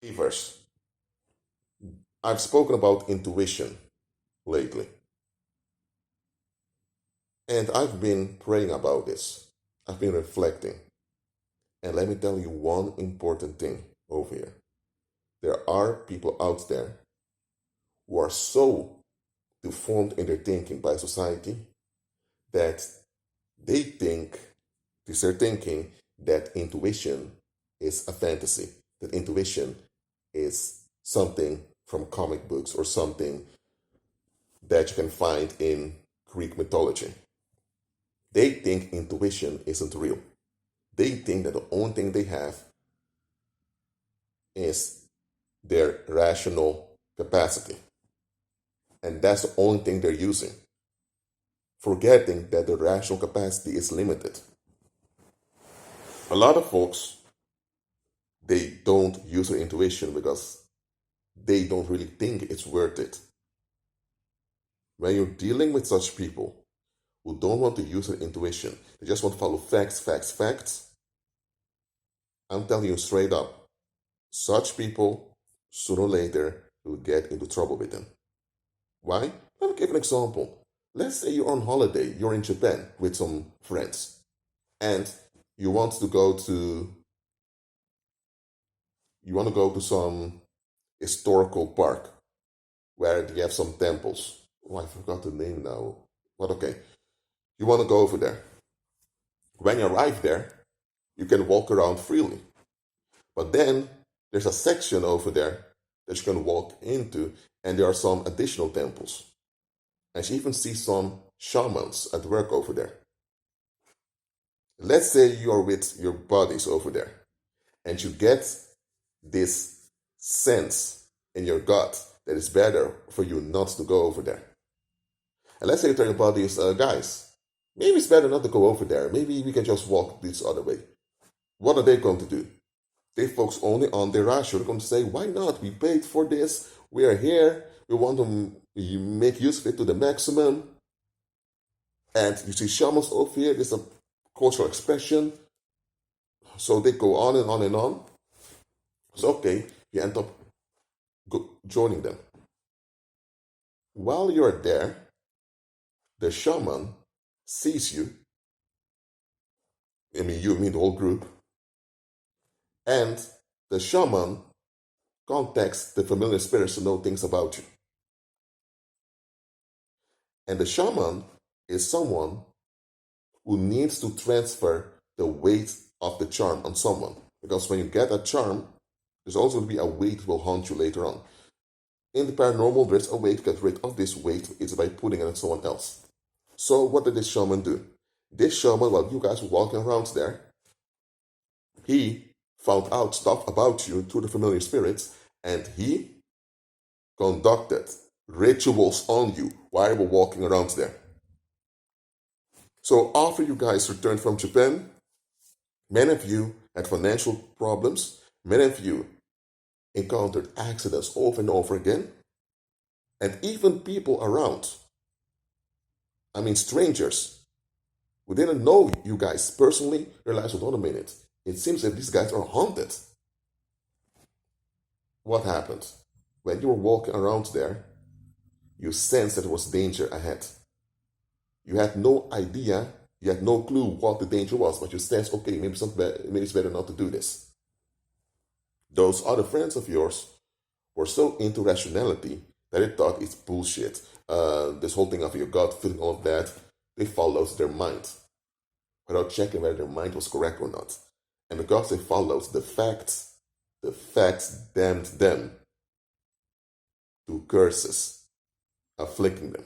Believers, I've spoken about intuition lately, and I've been praying about this. I've been reflecting. And let me tell you one important thing over here. There are people out there who are so deformed in their thinking by society that they think, this their thinking, that intuition is a fantasy, that intuition is something from comic books or something that you can find in Greek mythology. They think intuition isn't real. They think that the only thing they have is their rational capacity. And that's the only thing they're using, forgetting that the rational capacity is limited. A lot of folks, they don't use their intuition because they don't really think it's worth it. When you're dealing with such people who don't want to use their intuition, they just want to follow facts, I'm telling you straight up, such people, sooner or later, will get into trouble with them. Why? Let me give an example. Let's say you're on holiday, you're in Japan with some friends, and you want to go to some historical park where they have some temples. Oh, I forgot the name now. But okay, you want to go over there. When you arrive there, you can walk around freely. But then there's a section over there that you can walk into, and there are some additional temples. And you even see some shamans at work over there. Let's say you are with your buddies over there, and you get this sense in your gut that it's better for you not to go over there. And let's say you tell your buddies, guys, maybe it's better not to go over there. Maybe we can just walk this other way. What are they going to do? They focus only on their rational. They're going to say, why not? We paid for this. We are here. We want to make use of it to the maximum. And you see shamans over here. There's a cultural expression. So they go on and on and on. So, okay, you end up joining them. While you're there, the shaman sees you. I mean, you mean the whole group. And the shaman contacts the familiar spirits to know things about you. And the shaman is someone who needs to transfer the weight of the charm on someone. Because when you get a charm, there's also going to be a weight that will haunt you later on. In the paranormal, there's a way to get rid of this weight. It's by putting it on someone else. So what did this shaman do? This shaman, while you guys were walking around there, he found out stuff about you through the familiar spirits, and he conducted rituals on you while you were walking around there. So after you guys returned from Japan, many of you had financial problems, many of you encountered accidents over and over again, and even people around, I mean strangers, who didn't know you guys personally, realized, hold on a minute, it seems that these guys are haunted. What happened? When you were walking around there, you sensed that there was danger ahead. You had no idea, you had no clue what the danger was, but you sensed, okay, maybe it's better not to do this. Those other friends of yours were so into rationality that they thought it's bullshit. This whole thing of your gut feeling, all of that, they followed their mind without checking whether their mind was correct or not. And because they followed the facts damned them to curses, afflicting them.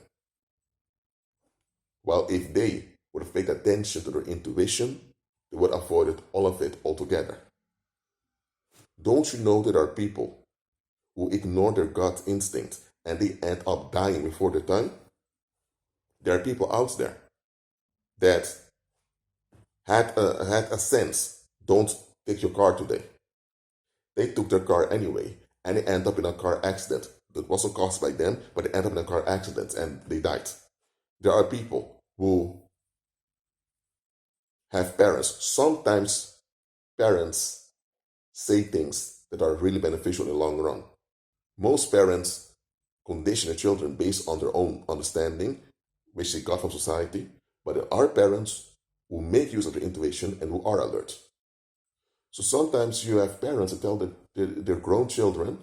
While if they would have paid attention to their intuition, they would have avoided all of it altogether. Don't you know there are people who ignore their gut instinct and they end up dying before their time? There are people out there that had a sense, don't take your car today. They took their car anyway, and they end up in a car accident that wasn't caused by them, but they end up in a car accident and they died. There are people who have parents. Sometimes parents say things that are really beneficial in the long run. Most parents condition their children based on their own understanding, which they got from society, but there are parents who make use of their intuition and who are alert. So sometimes you have parents that tell their grown children,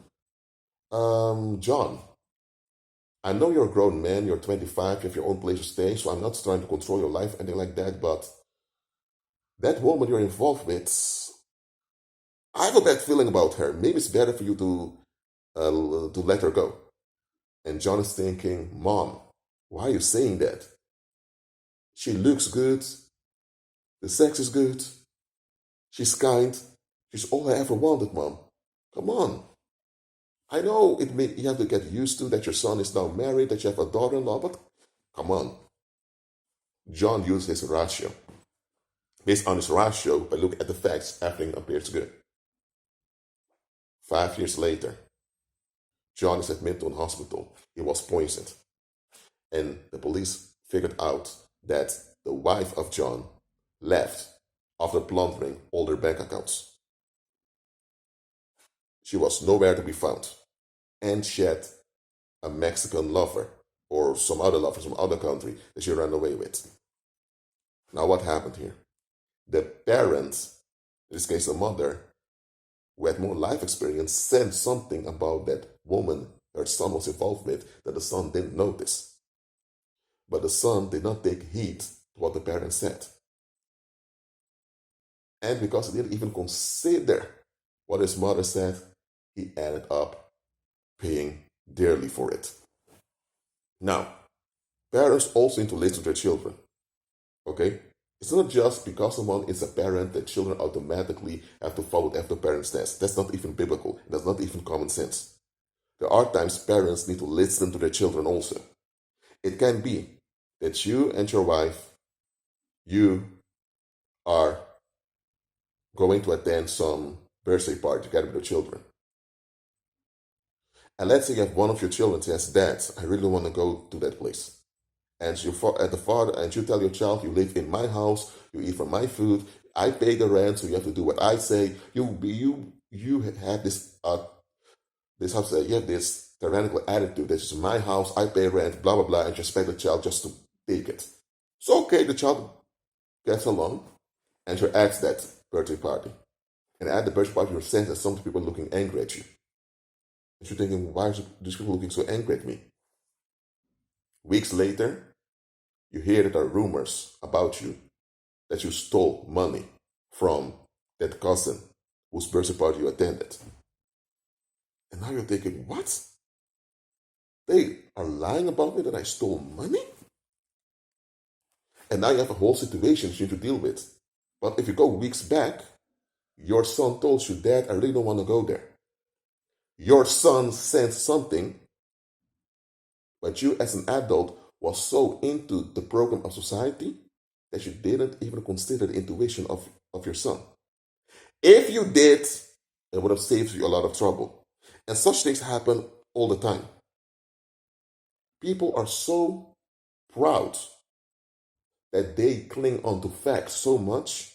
John, I know you're a grown man, you're 25, you have your own place to stay, so I'm not trying to control your life, anything like that, but that woman you're involved with, I have a bad feeling about her. Maybe it's better for you to let her go. And John is thinking, Mom, why are you saying that? She looks good, the sex is good, she's kind, she's all I ever wanted, Mom. Come on. I know you have to get used to that your son is now married, that you have a daughter-in-law, but come on. John used his ratio. Based on his ratio, by looking at the facts, everything appears good. 5 years later, John is admitted to a hospital. He was poisoned. And the police figured out that the wife of John left after plundering all their bank accounts. She was nowhere to be found. And she had a Mexican lover or some other lover from other country that she ran away with. Now what happened here? The parent, in this case the mother, who had more life experience, said something about that woman her son was involved with that the son didn't notice. But the son did not take heed to what the parent said. And because he didn't even consider what his mother said, he ended up paying dearly for it. Now, parents also need to listen to their children. Okay? It's not just because someone is a parent that children automatically have to follow after parents' test. That's not even biblical. That's not even common sense. There are times parents need to listen to their children also. It can be that you and your wife, you are going to attend some birthday party together with your children. And let's say you have one of your children says, Dad, I really want to go to that place. And you tell your child, you live in my house, you eat from my food, I pay the rent, so you have to do what I say. You have this you have this tyrannical attitude. This is my house, I pay rent, blah blah blah, and you expect the child just to take it. So okay, the child gets along, and you're at that birthday party. And at the birthday party, you sense that some people are looking angry at you. And you're thinking, why are these people looking so angry at me? Weeks later, you hear that there are rumors about you that you stole money from that cousin whose birthday party you attended. And now you're thinking, what? They are lying about me that I stole money? And now you have a whole situation you need to deal with. But if you go weeks back, your son told you, Dad, I really don't want to go there. Your son sensed something, but you as an adult was so into the program of society that you didn't even consider the intuition of your son. If you did, it would have saved you a lot of trouble. And such things happen all the time. People are so proud that they cling on to facts so much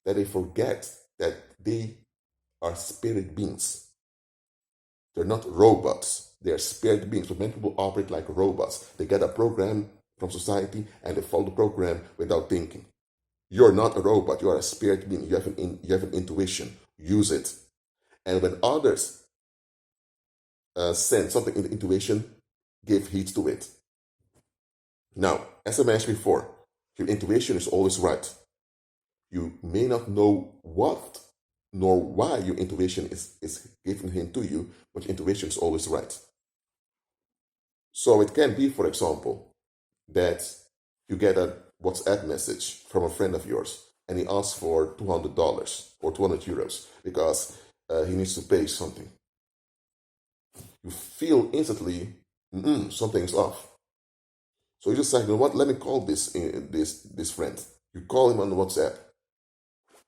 that they forget that they are spirit beings. They're not robots. They are spirit beings. But many people operate like robots. They get a program from society and they follow the program without thinking. You're not a robot. You are a spirit being. You have an intuition. Use it. And when others send something in the intuition, give heed to it. Now, as I mentioned before, your intuition is always right. You may not know what nor why your intuition is giving hint to you, but your intuition is always right. So it can be, for example, that you get a WhatsApp message from a friend of yours and he asks for $200 or 200 euros because he needs to pay something. You feel instantly, something's off. So you just say, you know what, let me call this friend. You call him on WhatsApp.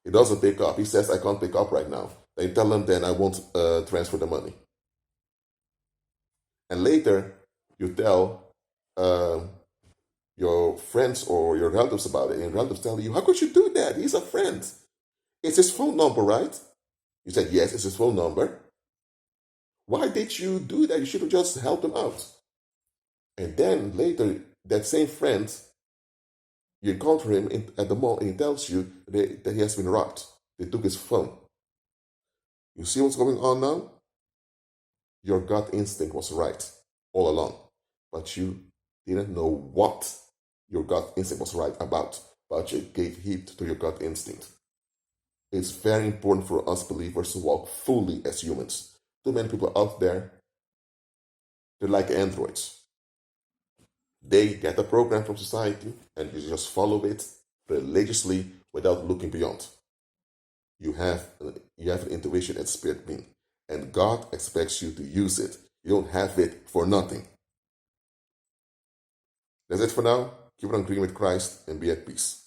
He doesn't pick up. He says, I can't pick up right now. Then you tell him, then I won't transfer the money. And later, you tell your friends or your relatives about it. And relatives tell you, how could you do that? He's a friend. It's his phone number, right? You said, yes, it's his phone number. Why did you do that? You should have just helped him out. And then later, that same friend, you encounter him at the mall and he tells you that he has been robbed. They took his phone. You see what's going on now? Your gut instinct was right all along, but you didn't know what your gut instinct was right about, but you gave heed to your gut instinct. It's very important for us believers to walk fully as humans. Too many people out there, they're like androids. They get a program from society and you just follow it religiously without looking beyond. You have an intuition and spirit being, and God expects you to use it. You don't have it for nothing. That's it for now. Keep on agreeing with Christ and be at peace.